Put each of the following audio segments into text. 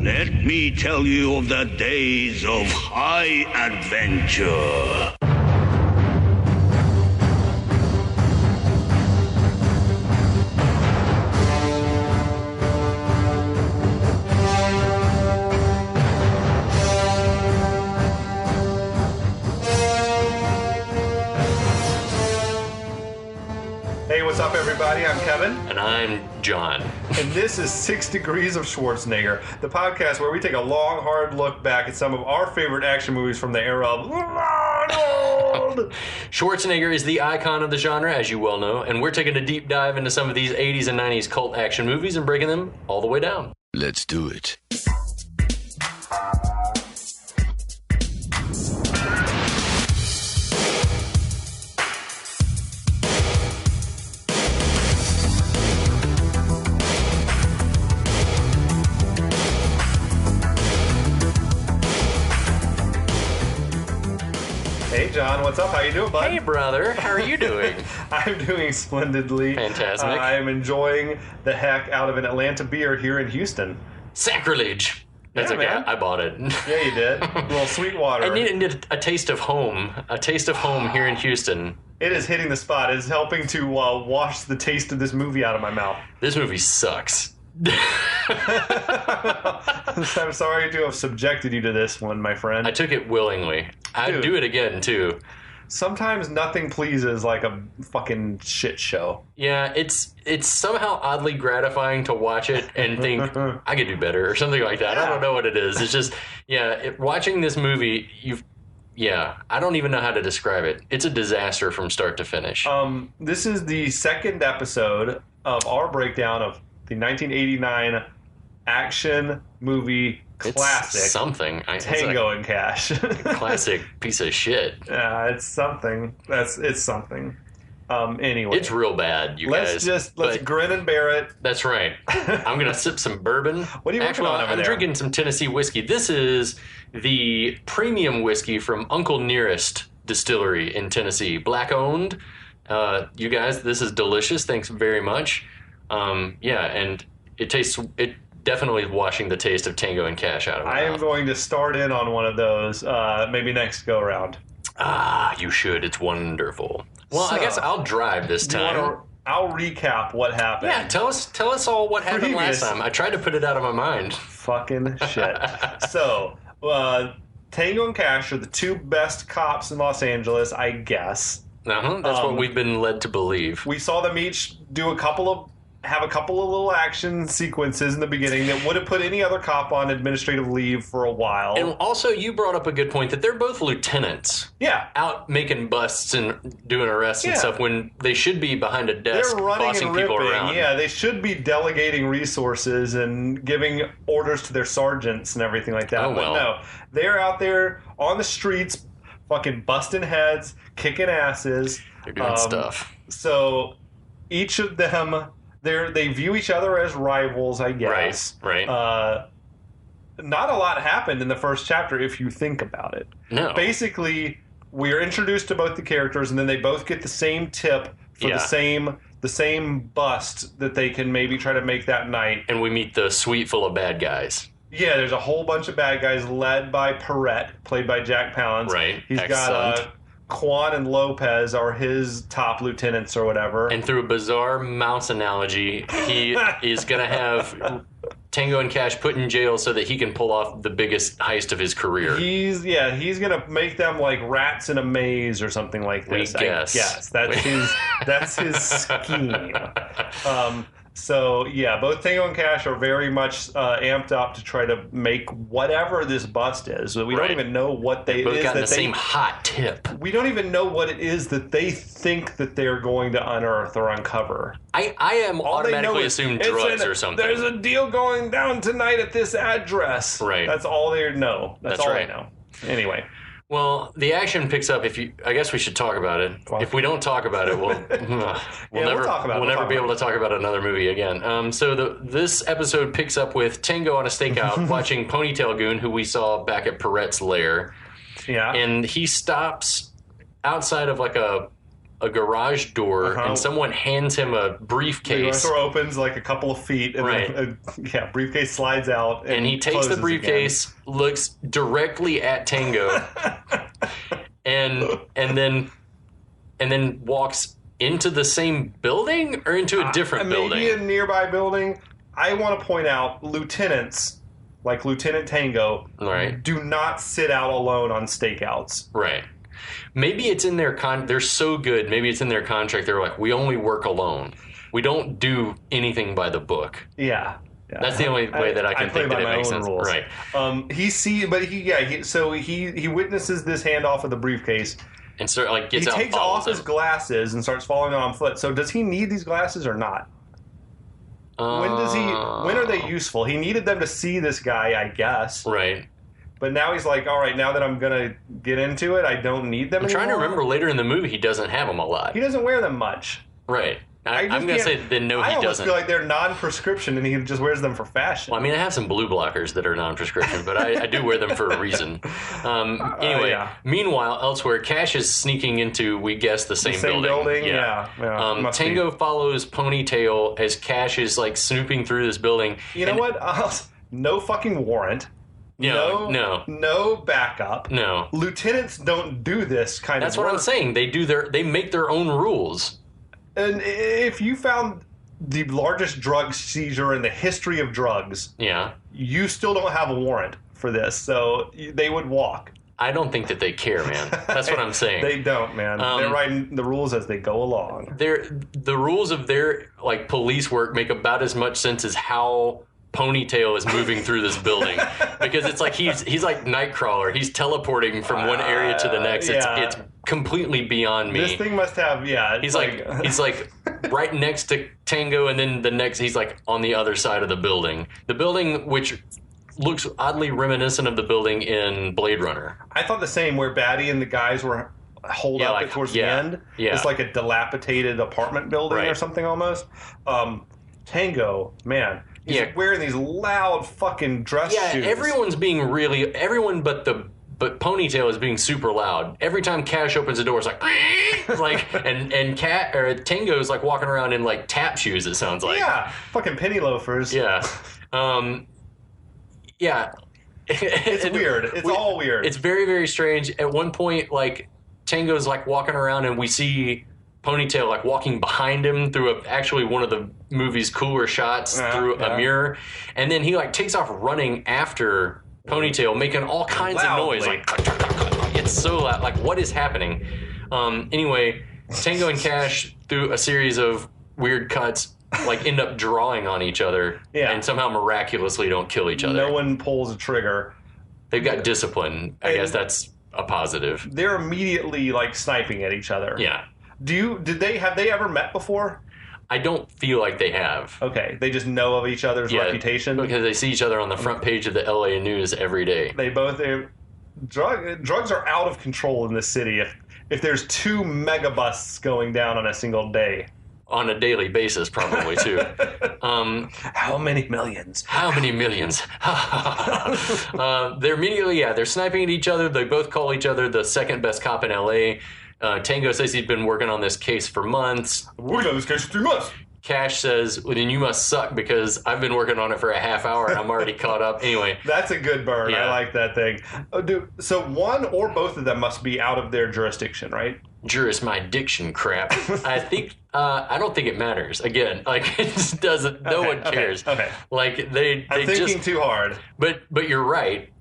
Let me tell you of the days of high adventure. Hey, what's up, everybody? I'm Kevin. And I'm John. And this is 6 Degrees of Schwarzenegger, the podcast where we take a long, hard look back at some of our favorite action movies from the era of Arnold. Schwarzenegger is the icon of the genre, as you well know, and we're taking a deep dive into some of these 80s and 90s cult action movies and breaking them all the way down. Let's do it. Hey, John, what's up? How you doing, bud? Hey, brother. How are you doing? I'm doing splendidly. Fantastic. I am enjoying the heck out of an Atlanta beer here in Houston. Sacrilege. That's Yeah, okay. man. I bought it. Yeah, you did. A little Sweetwater. I needed a taste of home. A taste of home here in Houston. It is hitting the spot. It is helping to wash the taste of this movie out of my mouth. This movie sucks. I'm sorry to have subjected you to this one, my friend. I took it willingly. I'd Dude. do it again, too. Sometimes nothing pleases like a fucking shit show. Yeah, it's somehow oddly gratifying to watch it and think I could do better or something like that. I don't know what it is. It's just, watching this movie, I don't even know how to describe it. It's a disaster from start to finish. This is the second episode of our breakdown of the 1989 action movie classic. It's something. Tango and Cash. Classic piece of shit. It's something. It's something. Anyway. It's real bad, you guys. Let's grin and bear it. That's right. I'm going to sip some bourbon. What are you working on over I'm there? drinking some Tennessee whiskey. This is the premium whiskey from Uncle Nearest Distillery in Tennessee. Black owned. You guys, this is delicious. Thanks very much. And it definitely is washing the taste of Tango and Cash out of my I am mouth. going to start in on one of those maybe next go around. You should. It's wonderful. Well, I So, guess I'll drive this time. I'll recap what happened. Yeah, tell us all what happened last time. I tried to put it out of my mind. Fucking shit. So, Tango and Cash are the two best cops in Los Angeles, I guess. That's what we've been led to believe. We saw them each do a couple of little action sequences in the beginning that would have put any other cop on administrative leave for a while. And also, you brought up a good point that they're both lieutenants. Yeah. Out making busts and doing arrests and stuff when they should be behind a desk They're running bossing and people ripping. around. Yeah, they should be delegating resources and giving orders to their sergeants and everything like that. Oh, well. But no, they're out there on the streets fucking busting heads, kicking asses. They're doing stuff. So each of them, they view each other as rivals, I guess. Right. Not a lot happened in the first chapter if you think about it. No. Basically, we're introduced to both the characters, and then they both get the same tip for the same bust that they can maybe try to make that night. And we meet the suite full of bad guys. Yeah, there's a whole bunch of bad guys led by Perrette, played by Jack Palance. Right. He's Excellent. got Quan and Lopez are his top lieutenants or whatever. And through a bizarre mouse analogy, he is going to have Tango and Cash put in jail so that he can pull off the biggest heist of his career. He's gonna make them like rats in a maze or something like this. We guess. Yes, that's his scheme. So yeah, both Tango and Cash are very much amped up to try to make whatever this bust is. So we don't even know what They've both gotten the same hot tip. We don't even know what it is that they think that they're going to unearth or uncover. I am automatically assume drugs or something. There's a deal going down tonight at this address. Right. That's all they know. That's all right. they know. Anyway. Well, the action picks up. I guess we should talk about it. If we don't talk about it, we'll never be able to talk about another movie again. So this episode picks up with Tango on a stakeout watching Ponytail Goon, who we saw back at Perrette's lair. Yeah. And he stops outside of like a a garage door, and someone hands him a briefcase. The door opens like a couple of feet, and then briefcase slides out, and he takes the briefcase, looks directly at Tango, and then walks into the same building or into a different building. Maybe a nearby building. I want to point out lieutenants, like Lieutenant Tango, do not sit out alone on stakeouts. Right. Maybe it's in their they're so good. Maybe it's in their contract. They're like, we only work alone. We don't do anything by the book. Yeah. That's the only way that I can think that it makes sense. Rules. Right. He witnesses this handoff of the briefcase. And so gets out. He takes off his glasses and starts following on foot. So does he need these glasses or not? When are they useful? He needed them to see this guy, I guess. Right. But now he's like, all right, now that I'm going to get into it, I don't need them anymore. I'm trying to remember later in the movie, he doesn't have them a lot. He doesn't wear them much. Right. I'm going to say then no, he doesn't. I almost feel like they're non-prescription and he just wears them for fashion. Well, I mean, I have some blue blockers that are non-prescription, but I do wear them for a reason. Meanwhile, elsewhere, Cash is sneaking into, we guess, the same building. Yeah. Tango follows Ponytail as Cash is snooping through this building. You know what? No fucking warrant. No backup. No. Lieutenants don't do this kind of work. That's what I'm saying. They make their own rules. And if you found the largest drug seizure in the history of drugs, you still don't have a warrant for this, so they would walk. I don't think that they care, man. That's what I'm saying. They don't, man. They're writing the rules as they go along. The rules of their police work make about as much sense as how Ponytail is moving through this building, because it's like he's like Nightcrawler. He's teleporting from one area to the next. It's completely beyond me. This thing must have He's like right next to Tango, and then the next he's like on the other side of the building. The building which looks oddly reminiscent of the building in Blade Runner. I thought the same, where Batty and the guys were holed up towards the end. Yeah. It's like a dilapidated apartment building or something almost. Tango, man. He's wearing these loud fucking dress shoes. Everyone's being everyone but Ponytail is being super loud. Every time Cash opens the door, it's and Tango's walking around in tap shoes, it sounds like. Yeah, fucking penny loafers. Yeah. It's weird. It's all weird. It's very, very strange. At one point, Tango's walking around and we see Ponytail walking behind him through actually one of the movie's cooler shots through a mirror, and then he takes off running after Ponytail, making all kinds of noise. It's so loud. What is happening? Anyway, Tango and Cash, through a series of weird cuts, end up drawing on each other, and somehow miraculously don't kill each other. No one pulls a trigger. They've got discipline. I guess that's a positive. They're immediately sniping at each other. Yeah. Have they ever met before? I don't feel like they have. Okay, they just know of each other's reputation? Because they see each other on the front page of the LA News every day. Drugs are out of control in this city if there's 2 megabusts going down on a single day. On a daily basis, probably, too. How many millions? How many millions? They're immediately, they're sniping at each other. They both call each other the second best cop in LA. Tango says he's been working on this case for months. Working on this case for 3 months. Cash says, well, then you must suck because I've been working on it for a half hour and I'm already caught up. Anyway. That's a good burn. Yeah. I like that thing. Oh, dude, so one or both of them must be out of their jurisdiction, right? My diction crap. I think I don't think it matters. Again, it just doesn't. No one cares. Okay. I'm thinking too hard. But you're right.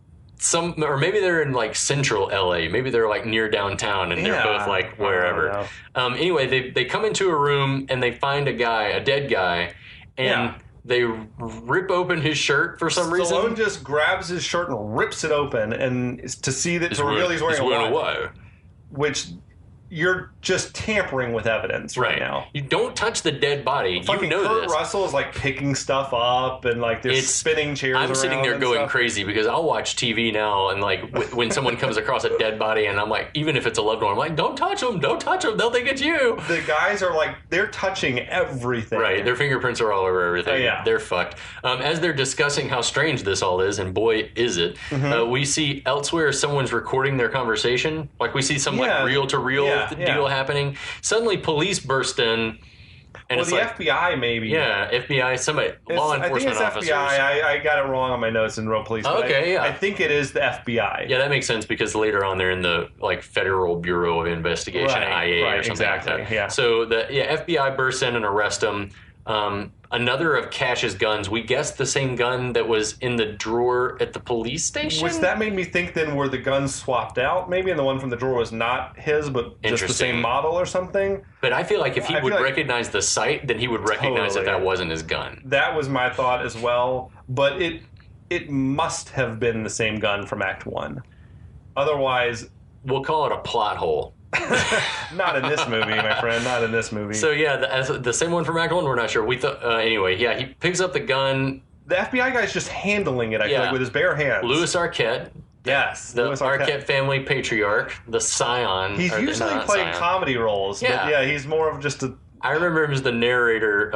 Or maybe they're in central LA. Maybe they're near downtown, and they're both wherever. Anyway, they come into a room and they find a dead guy, and they rip open his shirt for some reason. Stallone just grabs his shirt and rips it open, and to reveal he's wearing a wire. Which you're just tampering with evidence right now. You don't touch the dead body. Fucking you know Kurt this. Russell is picking stuff up and there's spinning chairs around. I'm sitting there going crazy because I'll watch TV now and when someone comes across a dead body and I'm even if it's a loved one, I'm don't touch them, they'll think it's you. The guys are they're touching everything. Right, their fingerprints are all over everything. Oh, yeah. They're fucked. As they're discussing how strange this all is, and boy is it, we see elsewhere someone's recording their conversation. We see some reel-to-reel of deal happening. Suddenly, police burst in. And well, it's the FBI maybe. Yeah, FBI, somebody, law enforcement officers. FBI. I got it wrong on my notes in wrote police. Okay, I think it is the FBI. Yeah, that makes sense because later on they're in the Federal Bureau of Investigation, IA or something like that. Yeah. So the FBI bursts in and arrests him. Another of Cash's guns, we guessed the same gun that was in the drawer at the police station. Which that made me think then were the guns swapped out maybe, and the one from the drawer was not his, but just the same model or something. But I feel like if he would recognize the sight, then he would recognize that wasn't his gun. That was my thought as well, but it must have been the same gun from Act 1. Otherwise... We'll call it a plot hole. Not in this movie, my friend. Not in this movie. So yeah, the same one from Act 1. We're not sure. We thought anyway. Yeah, he picks up the gun. The FBI guy's just handling it. I feel like with his bare hands. Louis Arquette. Yes, the Arquette family patriarch, the scion. He's usually playing comedy roles. Yeah, but yeah, he's more of just a. I remember him as the narrator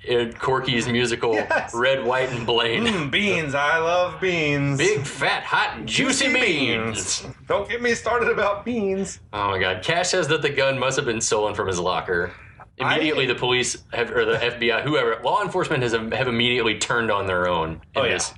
in Corky's musical Red, White, and Blaine. Beans, I love beans. Big, fat, hot, juicy beans. Don't get me started about beans. Oh my God. Cash says that the gun must have been stolen from his locker. Immediately, the police or the FBI, whoever, law enforcement have immediately turned on their own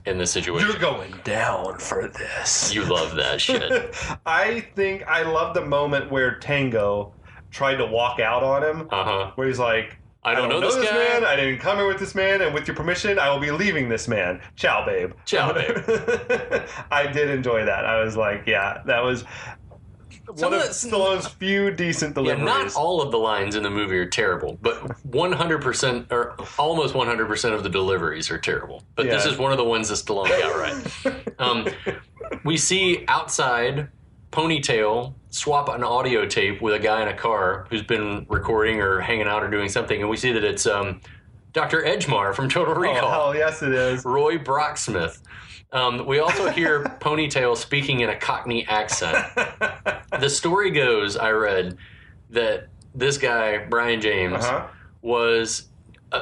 in this situation. You're going down for this. You love that shit. I love the moment where Tango tried to walk out on him, where he's like, I don't know this man. I didn't come here with this man, and with your permission, I will be leaving this man. Ciao, babe. Ciao, babe. I did enjoy that. I was like, yeah, that was one of Stallone's few decent deliveries. Yeah, not all of the lines in the movie are terrible, but 100% or almost 100% of the deliveries are terrible. But this is one of the ones that Stallone got right. We see outside Ponytail swap an audio tape with a guy in a car who's been recording or hanging out or doing something, and we see that it's Dr. Edgemar from Total Recall. Oh, yes, it is. Roy Brocksmith. We also hear Ponytail speaking in a Cockney accent. The story goes, I read, that this guy, Brian James, was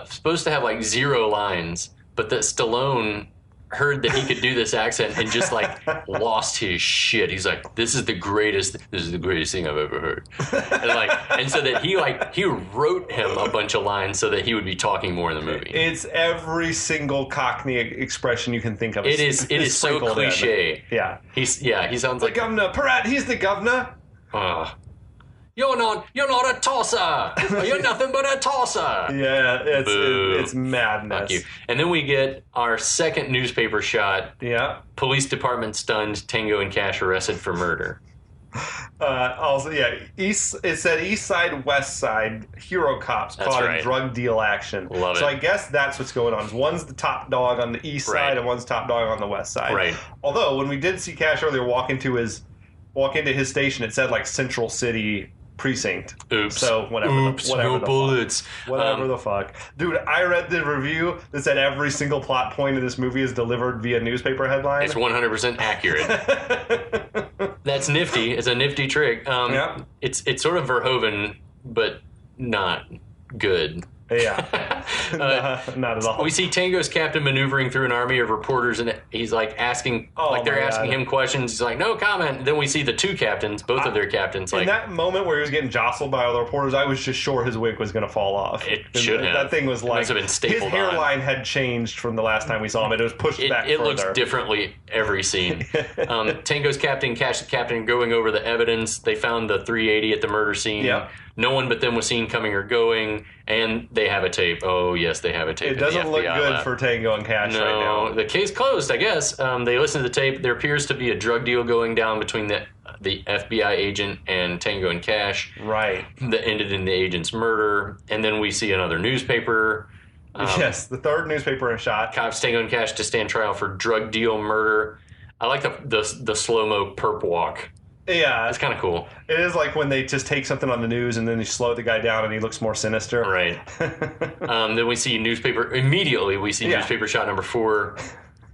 supposed to have like 0 lines, but that Stallone heard that he could do this accent and just like lost his shit. He's like, this is the greatest thing I've ever heard. And so that he wrote him a bunch of lines so that he would be talking more in the movie. It's every single Cockney expression you can think of. It is so cliche. Yeah. He sounds like the governor. Peratt, he's the governor. You're not a tosser. You're nothing but a tosser. Yeah, it's madness. Fuck you. And then we get our second newspaper shot. Yeah. Police department stunned. Tango and Cash arrested for murder. Also, it said East Side, West Side, hero cops caught in drug deal action. Love it. So I guess that's what's going on. One's the top dog on the east side and one's top dog on the west side. Right. Although, when we did see Cash earlier walk into his station, it said like Central City Precinct. Oops. So whatever. No bullets. Whatever the fuck. Dude, I read the review that said every single plot point of this movie is delivered via newspaper headline. It's 100% accurate. That's nifty. It's a nifty trick. It's sort of Verhoeven, but not good. Yeah. Not at all. We see Tango's captain maneuvering through an army of reporters, and he's like asking, they're asking him questions. He's like, no comment. Then we see the two captains, both of their captains. In that moment where he was getting jostled by all the reporters, I was just sure his wig was going to fall off. It should have. That thing was like, must have been stapled his hairline had changed from the last time we saw him. It was pushed back further. It looks differently every scene. Tango's captain, Cash the captain, going over the evidence. They found the 380 at the murder scene. Yep. No one but them was seen coming or going, and they have a tape. Oh, yes, they have a tape. It doesn't look good for Tango and Cash right now. The case closed, I guess. They listened to the tape. There appears to be a drug deal going down between the FBI agent and Tango and Cash. Right. That ended in the agent's murder. And then we see another newspaper. Yes, the third newspaper in shot. Cops Tango and Cash to stand trial for drug deal murder. I like the slow-mo perp walk. Yeah. It's kind of cool. It is like when they just take something on the news and then they slow the guy down and he looks more sinister. Right. Then we see newspaper shot number 4.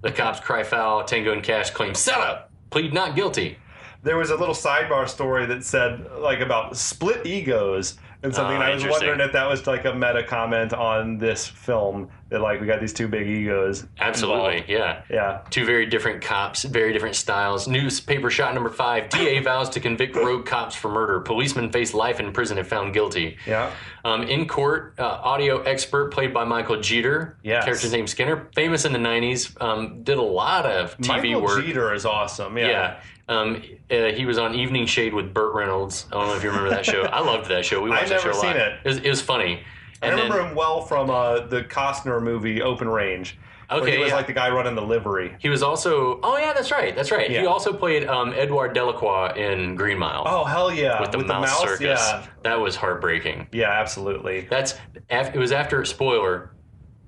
The cops cry foul. Tango and Cash claim setup. Plead not guilty. There was a little sidebar story that said like about split egos and something. And I was wondering if that was like a meta comment on this film. That like we got these two big egos. Absolutely, involved. yeah. Two very different cops, very different styles. Newspaper shot number 5. DA vows to convict rogue cops for murder. Policemen face life in prison if found guilty. Yeah. In court, audio expert played by Michael Jeter. Yes. Character's name Skinner. Famous in the 90s. Did a lot of TV work. Michael Jeter is awesome. Yeah. He was on Evening Shade with Burt Reynolds. I don't know if you remember that show. I loved that show. We watched that show a lot. I've never seen It was funny. I remember him well from the Costner movie Open Range. Okay, he was like the guy running the livery. He was also... Oh, yeah, that's right. Yeah. He also played Edouard Delacroix in Green Mile. Oh, hell yeah. With the mouse circus. Yeah. That was heartbreaking. Yeah, absolutely. It was after... Spoiler.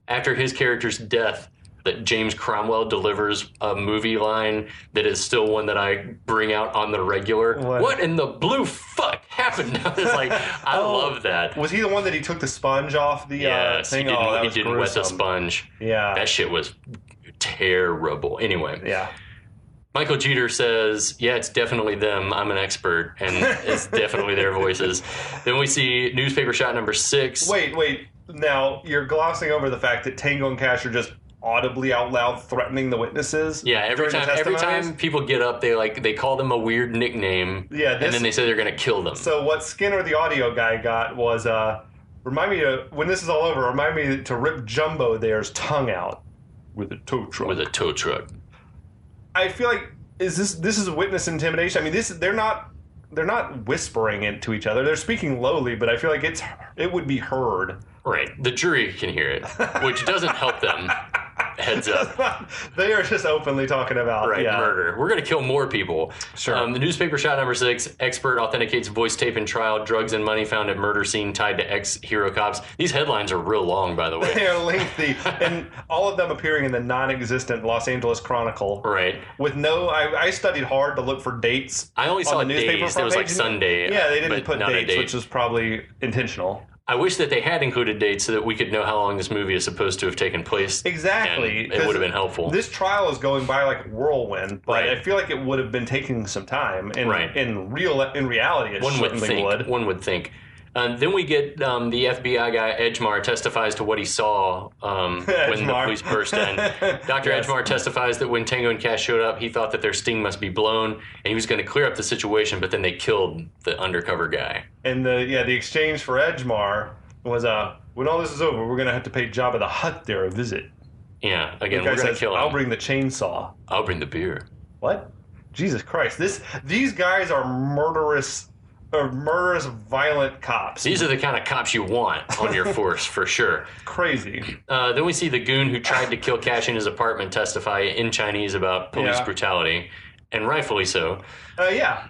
After his character's death that James Cromwell delivers a movie line that is still one that I bring out on the regular. What in the blue fuck happened? It's like, I love that. Was he the one that he took the sponge off the thing? He didn't wet the sponge. Yeah. That shit was terrible. Anyway. Yeah. Michael Jeter says, yeah, it's definitely them. I'm an expert. And it's definitely their voices. Then we see newspaper shot number 6. Wait. Now, you're glossing over the fact that Tango and Cash are just audibly out loud threatening the witnesses. Yeah, every time people get up, they call them a weird nickname. Yeah, and then they say they're going to kill them. So what Skinner, the audio guy, got was remind me to, when this is all over, remind me to rip Jumbo there's tongue out with a tow truck. With a tow truck. I feel like this is witness intimidation. I mean, they're not whispering it to each other. They're speaking lowly, but I feel like it would be heard. Right. The jury can hear it, which doesn't help them. Heads up. They are just openly talking about murder. We're going to kill more people. Sure. The newspaper shot number 6. Expert authenticates voice tape in trial. Drugs and money found at murder scene tied to ex-hero cops. These headlines are real long, by the way. They are lengthy. And all of them appearing in the non-existent Los Angeles Chronicle. Right. With I studied hard to look for dates. I only saw days. It was like Sunday. Yeah, they didn't put dates, which was probably intentional. I wish that they had included dates so that we could know how long this movie is supposed to have taken place. Exactly. And it would have been helpful. This trial is going by like whirlwind, but I feel like it would have been taking some time. In reality, it would. One would think. Then we get the FBI guy, Edgemar, testifies to what he saw when the police burst in. Dr. Edgemar testifies that when Tango and Cash showed up, he thought that their sting must be blown, and he was going to clear up the situation, but then they killed the undercover guy. And the exchange for Edgemar was, when all this is over, we're going to have to pay Jabba the Hutt there a visit. Yeah, again, we're going to kill him. I'll bring the chainsaw. I'll bring the beer. What? Jesus Christ. These guys are murderous, violent cops. These are the kind of cops you want on your force, for sure. Crazy. Then we see the goon who tried to kill Cash in his apartment testify in Chinese about police brutality, and rightfully so. Yeah.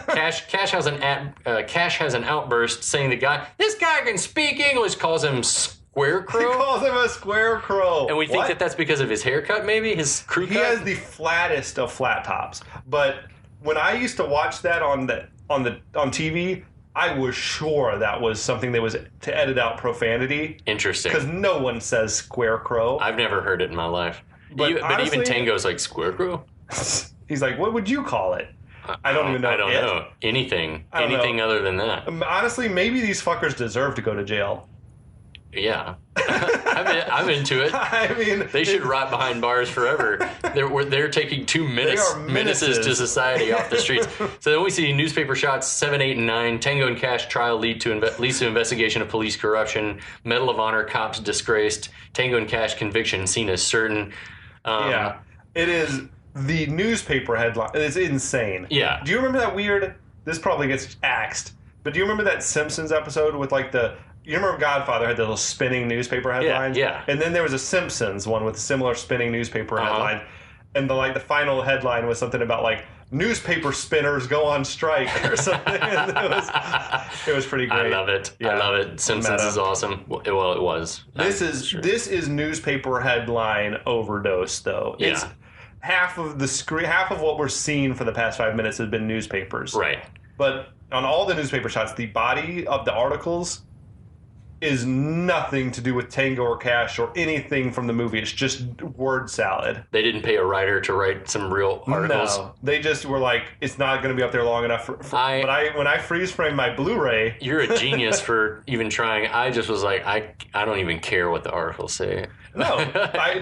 Cash has an outburst saying this guy can speak English, calls him Squarecrow. He calls him a squarecrow. And we think that that's because of his haircut, maybe? His crew cut? He has the flattest of flat tops. But when I used to watch that on TV, I was sure that was something that was to edit out profanity. Interesting. Because no one says squarecrow. I've never heard it in my life. But even Tango's like, squarecrow? He's like, what would you call it? I don't even know. I don't know. Anything other than that. Honestly, maybe these fuckers deserve to go to jail. Yeah. I'm into it. I mean, they should rot behind bars forever. They're taking 2 menaces to society off the streets. So then we see newspaper shots 7, 8, and 9. Tango and Cash trial leads to investigation of police corruption. Medal of Honor cops disgraced. Tango and Cash conviction seen as certain. Yeah, it is the newspaper headline. It's insane. Yeah. Do you remember that weird? This probably gets axed. But do you remember that Simpsons episode with like you remember Godfather had the little spinning newspaper headlines? Yeah. And then there was a Simpsons one with similar spinning newspaper headlines. And the final headline was something about like newspaper spinners go on strike or something. It was pretty great. I love it. Yeah. I love it. Simpsons is awesome. Well, it was. This is newspaper headline overdose though. Yeah. It's half of what we're seeing for the past 5 minutes has been newspapers. Right. But on all the newspaper shots, the body of the articles is nothing to do with Tango or Cash or anything from the movie. It's just word salad. They didn't pay a writer to write some real articles. No, they just were like, it's not going to be up there long enough. But when I freeze frame my Blu-ray, you're a genius for even trying. I just was like, I don't even care what the articles say. No,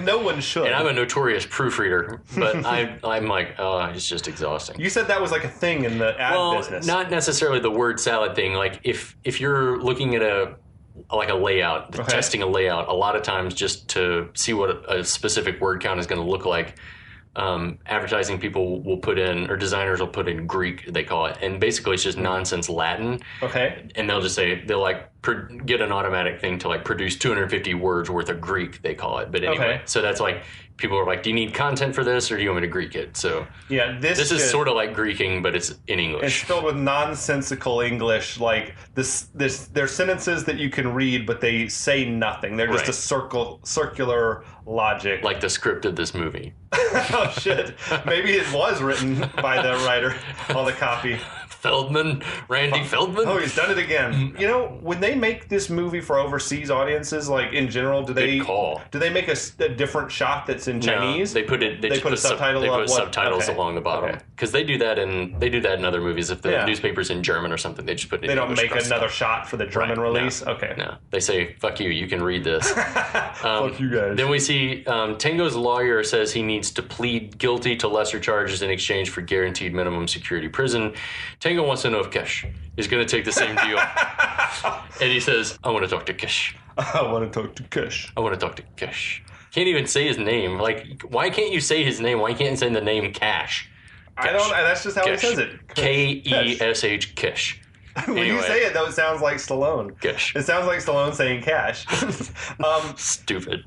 no one should. And I'm a notorious proofreader, but I'm like, oh, it's just exhausting. You said that was like a thing in the ad business. Not necessarily the word salad thing. Like if you're looking at a layout, testing a layout, a lot of times just to see what a specific word count is going to look like, advertising people will put in, or designers will put in Greek, they call it, and basically it's just nonsense Latin. Okay. And they'll just say, they'll like get an automatic thing to like produce 250 words worth of Greek, they call it. But anyway, so that's like, people are like, do you need content for this, or do you want me to Greek it? So yeah, this is sort of like Greeking, but it's in English. It's filled with nonsensical English. Like they're sentences that you can read, but they say nothing. They're just a circular logic. Like the script of this movie. Oh shit! Maybe it was written by the writer on the copy. Randy Feldman. Oh, he's done it again. You know, when they make this movie for overseas audiences, like in general, do they make a different shot that's in Chinese? No, they put a subtitle. They put subtitles along the bottom because they do that in other movies. If the newspaper's in German or something, they just put it. They in don't English make another shot for the German release. No. Okay, no, they say fuck you. You can read this. Fuck you guys. Then we see Tango's lawyer says he needs to plead guilty to lesser charges in exchange for guaranteed minimum security prison. Tango wants to know if Cash is going to take the same deal. And he says, I want to talk to Cash. I want to talk to Cash. I want to talk to Cash. Can't even say his name. Like, why can't you say his name? Why can't you say the name Cash? I don't. That's just how he says it. Kesh. Cash. When you say it, though, it sounds like Stallone. Cash. It sounds like Stallone saying Cash. Stupid.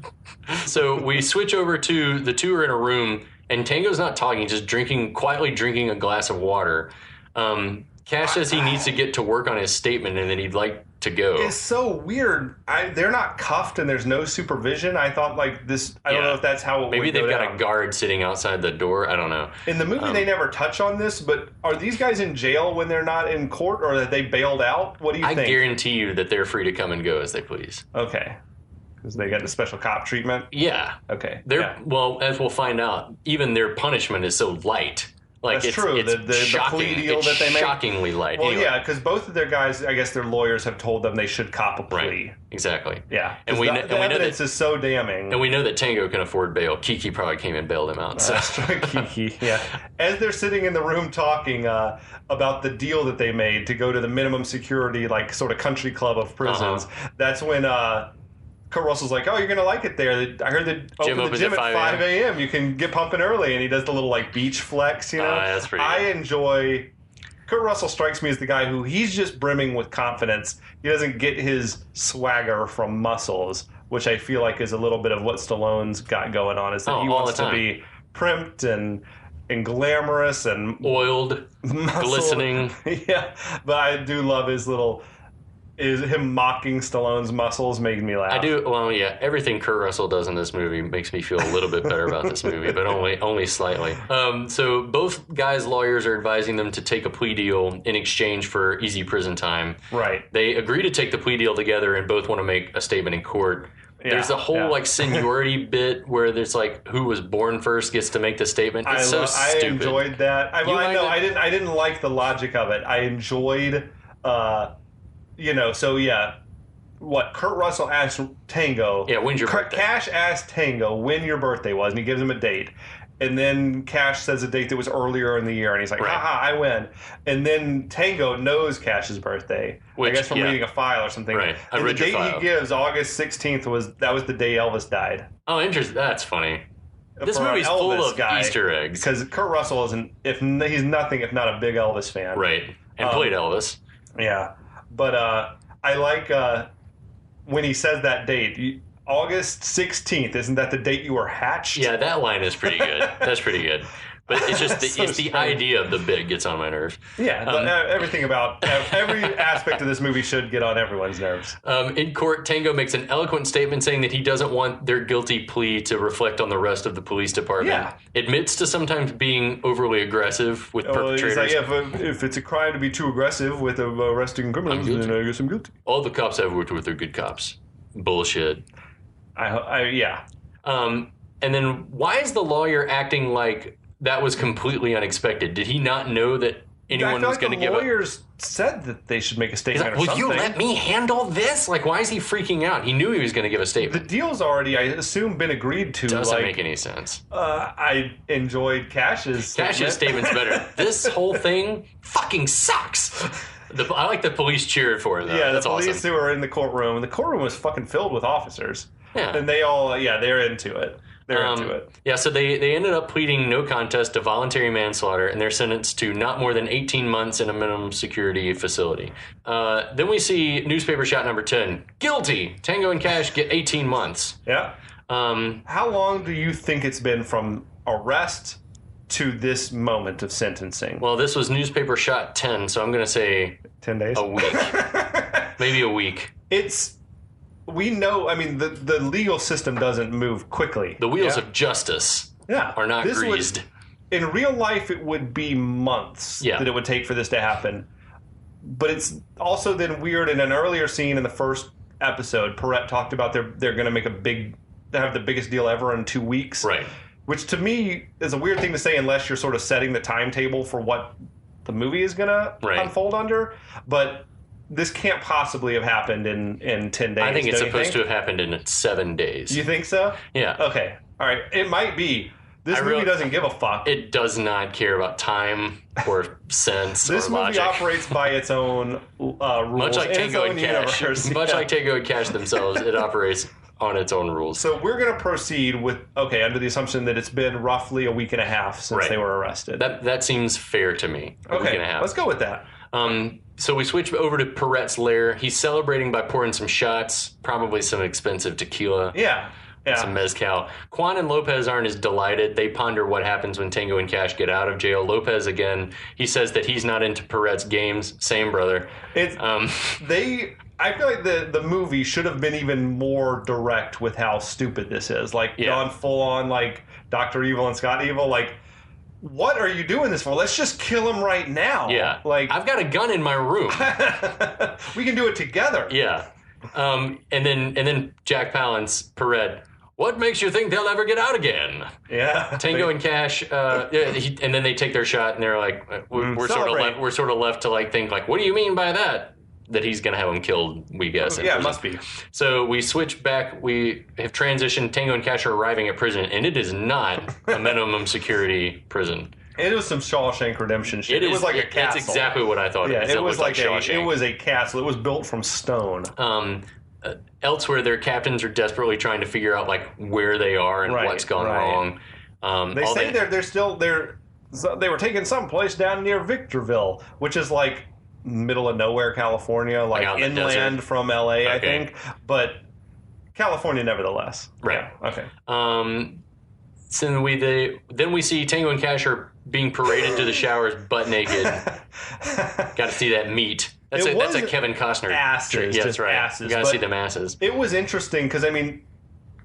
So we switch over to the two are in a room, and Tango's not talking, just quietly drinking a glass of water. Cash says he needs to get to work on his statement and that he'd like to go. It's so weird. They're not cuffed and there's no supervision. I thought like this. I don't know if that's how it maybe would go they've got down. a guard sitting outside the door. I don't know. In the movie, they never touch on this. But are these guys in jail when they're not in court, or that they bailed out? What do you think? I guarantee you that they're free to come and go as they please. Okay. Because they got the special cop treatment. Yeah. Okay. Well, as we'll find out, even their punishment is so light. Like That's true. It's the plea deal that they make. Shockingly light. Well, anyway. yeah, because both of their guys, I guess their lawyers have told them they should cop a plea. Right. Exactly. Yeah. And the evidence is so damning. And we know that Tango can afford bail. Kiki probably came and bailed him out. So. That's true, Kiki. Yeah. As they're sitting in the room talking about the deal that they made to go to the minimum security, like sort of country club of prisons, that's when Kurt Russell's like, oh, you're going to like it there. I heard that open the gym at 5 a.m. You can get pumping early. And he does the little like beach flex, you know. That's pretty good. Enjoy... Kurt Russell strikes me as the guy who he's just brimming with confidence. He doesn't get his swagger from muscles, which I feel like is a little bit of what Stallone's got going on, is that he wants to be primped and glamorous and oiled, muscle. glistening. Yeah, but I do love his little... him mocking Stallone's muscles made me laugh. I do. Well, yeah, everything Kurt Russell does in this movie makes me feel a little bit better about this movie, but only slightly. So both guys' lawyers are advising them to take a plea deal in exchange for easy prison time. Right. They agree to take the plea deal together, and both want to make a statement in court. Yeah, there's a whole like seniority bit where there's like who was born first gets to make the statement. It's so stupid. I enjoyed that. I didn't like the logic of it. I enjoyed. What Kurt Russell asked Tango. Yeah, when's your birthday? Cash asked Tango when your birthday was, and he gives him a date. And then Cash says a date that was earlier in the year, and he's like, haha, I win. And then Tango knows Cash's birthday. I guess from reading a file or something. Right. And the date he gives, August 16th, was the day Elvis died. Oh, interesting. That's funny. This movie's full of Easter eggs. Because Kurt Russell isn't, he's nothing if not a big Elvis fan. Right. And played Elvis. Yeah. But I like when he says that date, August 16th. Isn't that the date you were hatched? Yeah, that line is pretty good. That's pretty good. But it's just So it's the idea of the bit gets on my nerves. Yeah, everything about every aspect of this movie should get on everyone's nerves. In court, Tango makes an eloquent statement saying that he doesn't want their guilty plea to reflect on the rest of the police department. Yeah. Admits to sometimes being overly aggressive with perpetrators. He's like, if it's a crime to be too aggressive with arresting criminals, then I guess I'm guilty. All the cops I've worked with are good cops. Bullshit. Yeah. And then why is the lawyer acting like that was completely unexpected? Did he not know that anyone was going to give the lawyers said that they should make a statement or will something. you let me handle this? Like, why is he freaking out? He knew he was going to give a The statement. deal's already, I assume, been agreed to. Doesn't make any sense. I enjoyed Cash's Statement's better. This whole thing fucking sucks. I like the police cheered for it, though. Yeah, That's the police awesome. who were in the courtroom. The courtroom was fucking filled with officers. Yeah. And they all, they're into it. They're into it. Yeah, so they ended up pleading no contest to voluntary manslaughter, and they're sentenced to not more than 18 months in a minimum security facility. Then we see newspaper shot number 10. Guilty. Tango and Cash get 18 months. Yeah. How long do you think it's been from arrest to this moment of sentencing? Well, this was newspaper shot 10, so I'm going to say 10 days? a week. Maybe a week. We know, I mean, the legal system doesn't move quickly. The wheels of justice are not greased. In real life, it would be months that it would take for this to happen. But it's also then weird. In an earlier scene in the first episode, Perret talked about they're going to have the biggest deal ever in 2 weeks. Right. Which to me is a weird thing to say unless you're sort of setting the timetable for what the movie is going to unfold under. But this can't possibly have happened in 10 days. I think it's supposed to have happened in 7 days. You think so? Yeah. Okay. All right. It might be. This movie doesn't give a fuck. It does not care about time or sense this or movie logic. operates by its own rules. Much like Tango and Cash. Much like Tango and Cash themselves, it operates on its own rules. So we're going to proceed with, under the assumption that it's been roughly a week and a half since they were arrested. That seems fair to me. A week and a half. Let's go with that. So we switch over to Perret's lair. He's celebrating by pouring some shots, probably some expensive tequila. Yeah. Some mezcal. Quan and Lopez aren't as delighted. They ponder what happens when Tango and Cash get out of jail. Lopez, again, he says that he's not into Perret's games. Same, brother. I feel like the movie should have been even more direct with how stupid this is. Like, gone full on, like, Dr. Evil and Scott Evil. Like, what are you doing this for? Let's just kill him right now. Yeah. Like, I've got a gun in my room. we can do it together. Yeah. And then Jack Palance, Perret, what makes you think they'll ever get out again? Yeah. Tango and Cash, and then they take their shot, and they're like, we're sort of left to like think like, what do you mean by that? That he's going to have him killed, we guess. Yeah, it must be. So we switch back. We have transitioned. Tango and Cash are arriving at prison, and it is not a minimum security prison. It was some Shawshank Redemption shit. It was like a castle. That's exactly what I thought. Yeah, it was like Shawshank. It was a castle. It was built from stone. Elsewhere, their captains are desperately trying to figure out like where they are and what's gone wrong. They say they were taken someplace down near Victorville, which is like middle of nowhere, California, like inland from LA, I think, but California nethere's. Right. Yeah. Okay. So then we see Tango and Cash are being paraded to the showers butt naked. Got to see that meat. That's a Kevin Costner asses. Yeah, that's right. Asses. You got to see them asses. It was interesting because I mean,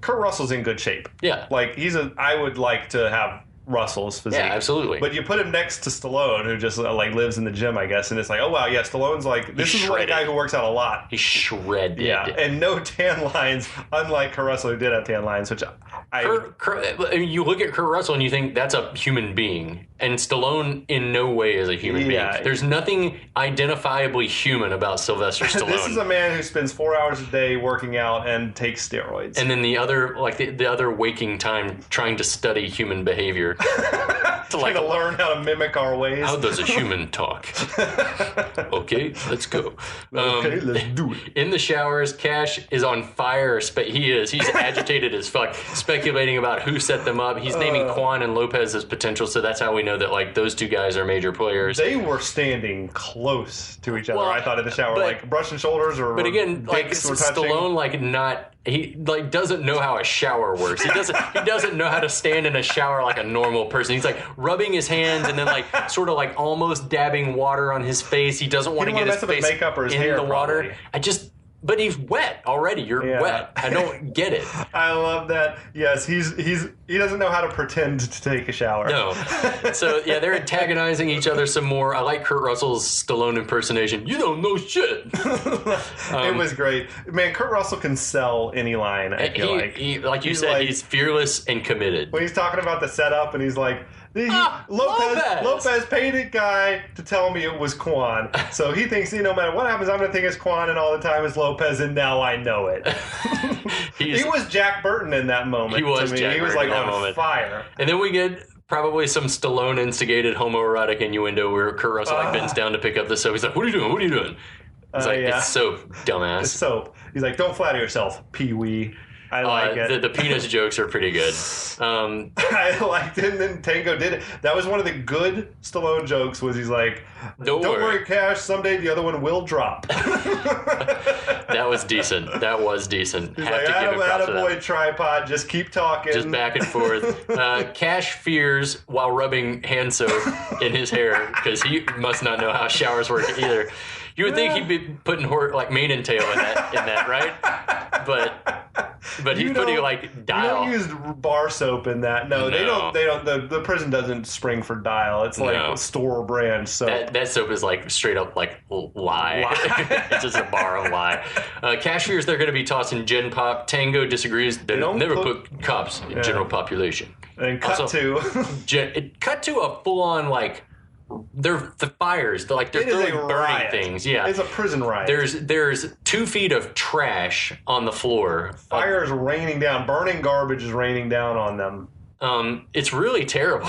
Kurt Russell's in good shape. Yeah. Like I would like to have Russell's physique. Yeah, absolutely. But you put him next to Stallone, who just like lives in the gym, I guess, and it's like, oh wow, yeah, Stallone's like this is a guy who works out a lot. He's shredded. Yeah, and no tan lines, unlike Kurt Russell, who did have tan lines, which you look at Kurt Russell and you think that's a human being, and Stallone in no way is a human being. There's nothing identifiably human about Sylvester Stallone. This is a man who spends 4 hours a day working out and takes steroids. And then the other waking time trying to study human behavior. to learn how to mimic our ways. How does a human talk? Okay, let's go. Okay, let's do it. In the showers, Cash is on fire. He's agitated as fuck, speculating about who set them up. He's naming Quan and Lopez as potential, so that's how we know that like those two guys are major players. They were standing close to each other. I thought in the shower, like brushing shoulders, or but again, like Stallone, like not he like doesn't know how a shower works. He doesn't know how to stand in a shower like a normal person. He's like rubbing his hands and then like sort of like almost dabbing water on his face. He doesn't want to get his face makeup or his in hair, the water. probably. But he's wet already. You're wet. I don't get it. I love that. Yes, he doesn't know how to pretend to take a shower. No. So yeah, they're antagonizing each other some more. I like Kurt Russell's Stallone impersonation. You don't know shit. It was great, man. Kurt Russell can sell any line. I feel like you said, he's fearless and committed. When he's talking about the setup, and he's like, Lopez paid a guy to tell me it was Quan. So he thinks, no matter what happens, I'm going to think it's Quan, and all the time it's Lopez, and now I know it. He was Jack Burton in that moment. He was. He was like on fire. And then we get probably some Stallone instigated homoerotic innuendo where Kurt Russell bends down to pick up the soap. He's like, "What are you doing? What are you doing?" He's like, "It's soap, dumbass." It's soap. He's like, "Don't flatter yourself, Pee-wee." I like it. The penis jokes are pretty good. I liked it, and then Tango did it. That was one of the good Stallone jokes. Was he's like, "Don't worry, Cash. Someday the other one will drop." That was decent. He's like, "Attaboy tripod. Just keep talking." Just back and forth. Cash fears while rubbing hand soap in his hair because he must not know how showers work either. You would think he'd be putting mane and tail in that, right? But he's putting like Dial. You don't use bar soap in that. No, they don't. The prison doesn't spring for Dial. It's like store brand soap. That soap is like straight up like lie. It's just a bar of lie. Cash fears they're going to be tossing Gen Pop. Tango disagrees. They never put cops in general population. And cut to a full on like. They're the fires. They're throwing burning things. Yeah, it's a prison riot. There's 2 feet of trash on the floor. Fire is raining down. Burning garbage is raining down on them. It's really terrible.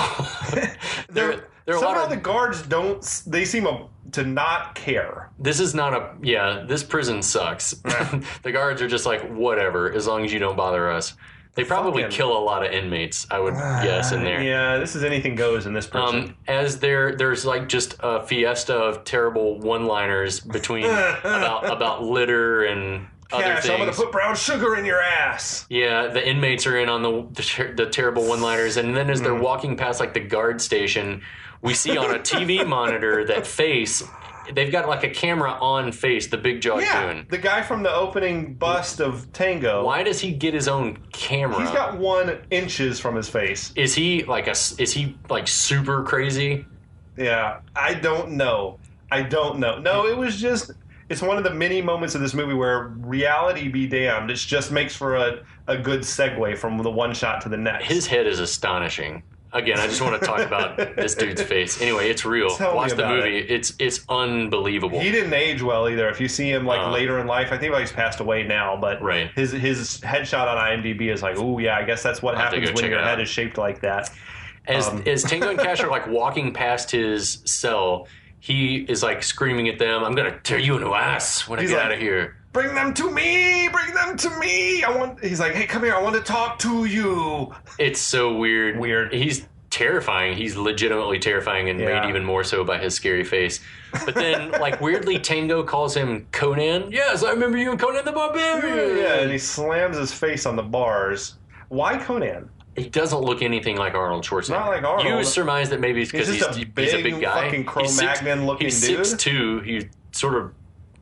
Somehow the guards don't. They seem to not care. This is not this prison sucks. The guards are just like, whatever, as long as you don't bother us. They probably kill a lot of inmates, I would guess, in there. Yeah, this is anything goes in this prison. As there's like just a fiesta of terrible one-liners between about litter and other things. I'm going to put brown sugar in your ass. Yeah, the inmates are in on the terrible one-liners, and then as they're walking past like the guard station, we see on a TV monitor that face. They've got like a camera on face, the big jaw goon. The guy from the opening bust of Tango. Why does he get his own camera? He's got 1 inch from his face. Is he like super crazy? Yeah, I don't know. No, it was just. It's one of the many moments of this movie where reality be damned. It just makes for a good segue from the one shot to the next. His head is astonishing. Again, I just want to talk about this dude's face. Anyway, it's real. Watch the movie. It's unbelievable. He didn't age well either. If you see him later in life, I think he's passed away now, but his headshot on IMDb is like, oh yeah, I guess that's what happens when your head is shaped like that. As Tango and Cash are like walking past his cell, he is like screaming at them, "I'm gonna tear you into ass when I get out of here. Bring them to me! Bring them to me! He's like, hey, come here, I want to talk to you." It's so weird. He's terrifying. He's legitimately terrifying and made even more so by his scary face. But then, like, weirdly, Tango calls him Conan. Yes, I remember you, Conan the Barbarian. Yeah, and he slams his face on the bars. Why Conan? He doesn't look anything like Arnold Schwarzenegger. Not like Arnold. You surmise that maybe it's because he's a big guy. Fucking Cro-Magnon-looking dude. He's 6'2". He's sort of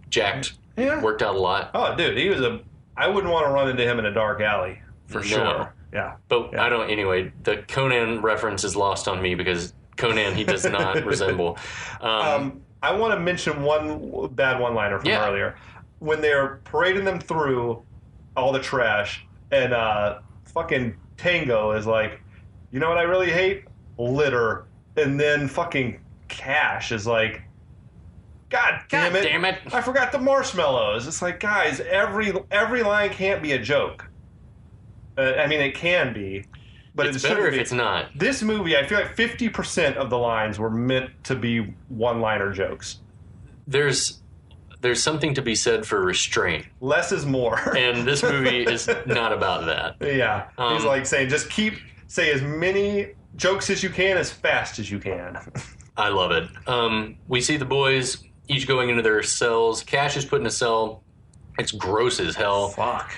jacked. Yeah. Worked out a lot. Oh, dude, I wouldn't want to run into him in a dark alley, for sure. Yeah. But I don't, anyway, the Conan reference is lost on me because Conan he does not resemble. I want to mention one bad one-liner from earlier. When they're parading them through all the trash, and fucking Tango is like, you know what I really hate? Litter. And then fucking Cash is like, God damn it. I forgot the marshmallows. It's like, guys, every line can't be a joke. I mean, it can be. But it's better if it's not. This movie, I feel like 50% of the lines were meant to be one-liner jokes. There's something to be said for restraint. Less is more. And this movie is not about that. Yeah. He's like saying, just say as many jokes as you can as fast as you can. I love it. We see the boys each going into their cells. Cash is put in a cell It's gross as hell. Fuck.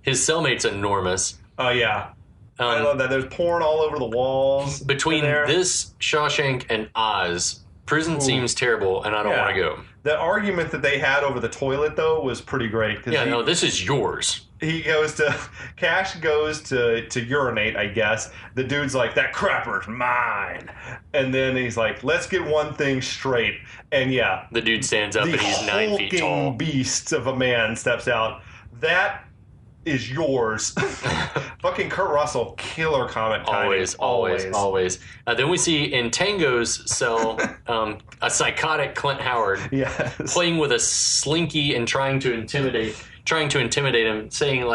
His cellmate's enormous. Oh, yeah. I love that. There's porn all over the walls. Between this, Shawshank, and Oz, prison seems terrible, and I don't want to go. The argument that they had over the toilet, though, was pretty great. Yeah, no, this is yours. Cash goes to urinate, I guess. The dude's like, that crapper's mine. And then he's like, let's get one thing straight. And yeah. The dude stands up and he's 9 feet tall. The hulking beast of a man steps out. That is yours. Fucking Kurt Russell, killer comic timing. Always. Then we see in Tango's cell a psychotic Clint Howard playing with a slinky and trying to intimidate him, saying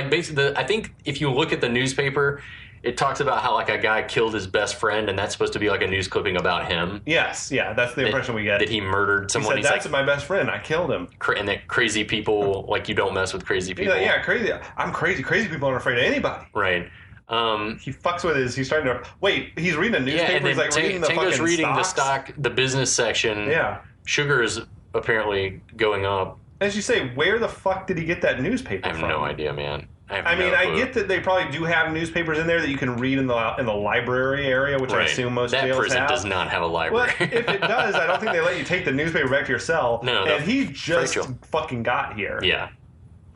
basically I think if you look at the newspaper, it talks about how like a guy killed his best friend, and that's supposed to be like a news clipping about him. Yes, yeah, that's the impression we get. That he murdered someone. He said, that's my best friend. I killed him. And that crazy people, like, you don't mess with crazy people. Yeah, crazy. I'm crazy. Crazy people aren't afraid of anybody. Right. He fucks with he's starting to wait. He's reading a newspaper. And he's like reading the Tango's fucking reading stocks. the business section. Yeah. Sugar is apparently going up. As you say, where the fuck did he get that newspaper from? I have no idea, man. I get that they probably do have newspapers in there that you can read in the library area, which I assume most jails have. That prison does not have a library. Well, if it does, I don't think they let you take the newspaper back to your cell. No, and he just fucking got here. Yeah.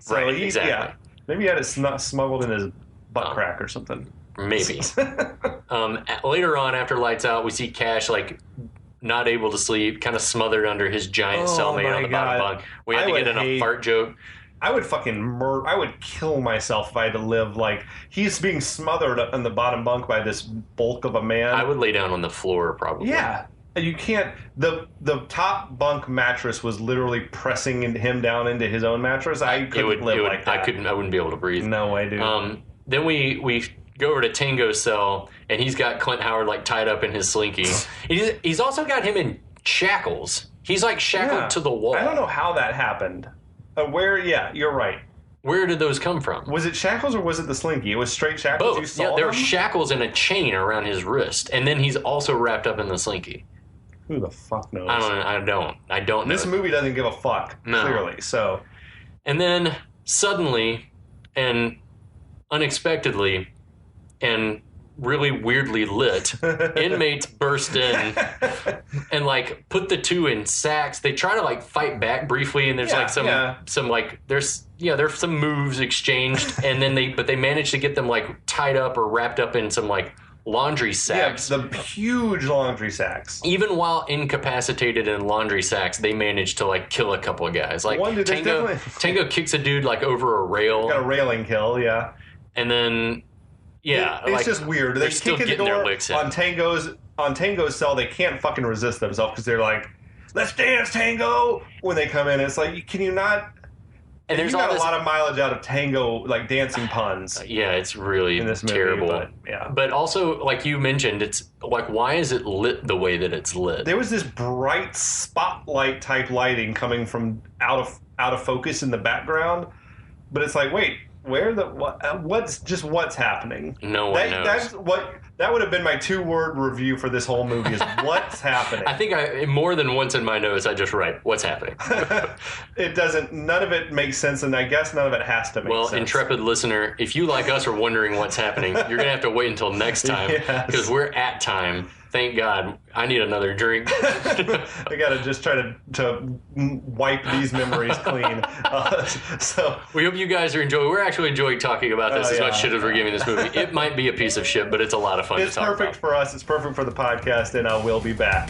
So right, exactly. Yeah, maybe he had it smuggled in his butt crack or something. Maybe. Later on, after lights out, we see Cash, like, not able to sleep, kind of smothered under his giant cellmate on the bottom bunk. We had to get in a fart joke. I would fucking I would kill myself if I had to live like he's being smothered on the bottom bunk by this bulk of a man. I would lay down on the floor probably. Yeah. You can't. The top bunk mattress was literally pressing him down into his own mattress. I couldn't live like that. I wouldn't be able to breathe. No way, dude. Then we go over to Tango's cell, and he's got Clint Howard like tied up in his slinky. He's also got him in shackles. He's like shackled to the wall. I don't know how that happened. Yeah, you're right. Where did those come from? Was it shackles or was it the slinky? It was straight shackles. Both. There were shackles and a chain around his wrist, and then he's also wrapped up in the slinky. Who the fuck knows? I don't know. This movie doesn't give a fuck, clearly. So, and then suddenly and unexpectedly and really weirdly lit, inmates burst in and like put the two in sacks. They try to like fight back briefly, and there's there's some moves exchanged, and then they manage to get them like tied up or wrapped up in some like laundry sacks. Yeah, the huge laundry sacks. Even while incapacitated in laundry sacks, they managed to like kill a couple of guys. Like Tango kicks a dude like over a rail. Got a railing kill, yeah. And then it's just weird. They kick in the door on Tango's cell. They can't fucking resist themselves because they're like, "Let's dance, Tango!" When they come in, it's like, can you not? And there's a lot of mileage out of Tango, like dancing puns. Yeah, it's really in this terrible. Movie, but also, like you mentioned, it's like, why is it lit the way that it's lit? There was this bright spotlight type lighting coming from out of focus in the background, but it's like, wait. What's happening? No one knows. That would have been my 2-word review for this whole movie is what's happening. I think more than once in my notes I just write what's happening. None of it makes sense, and I guess none of it has to make sense. Well, intrepid listener, if you like us are wondering what's happening, you're going to have to wait until next time because we're at time. Thank God. I need another drink. I got to just try to wipe these memories clean. So we hope you guys are enjoying. We're actually enjoying talking about this as much shit as we're giving this movie. It might be a piece of shit, but it's a lot of fun to talk about. It's perfect for us. It's perfect for the podcast, and we'll be back.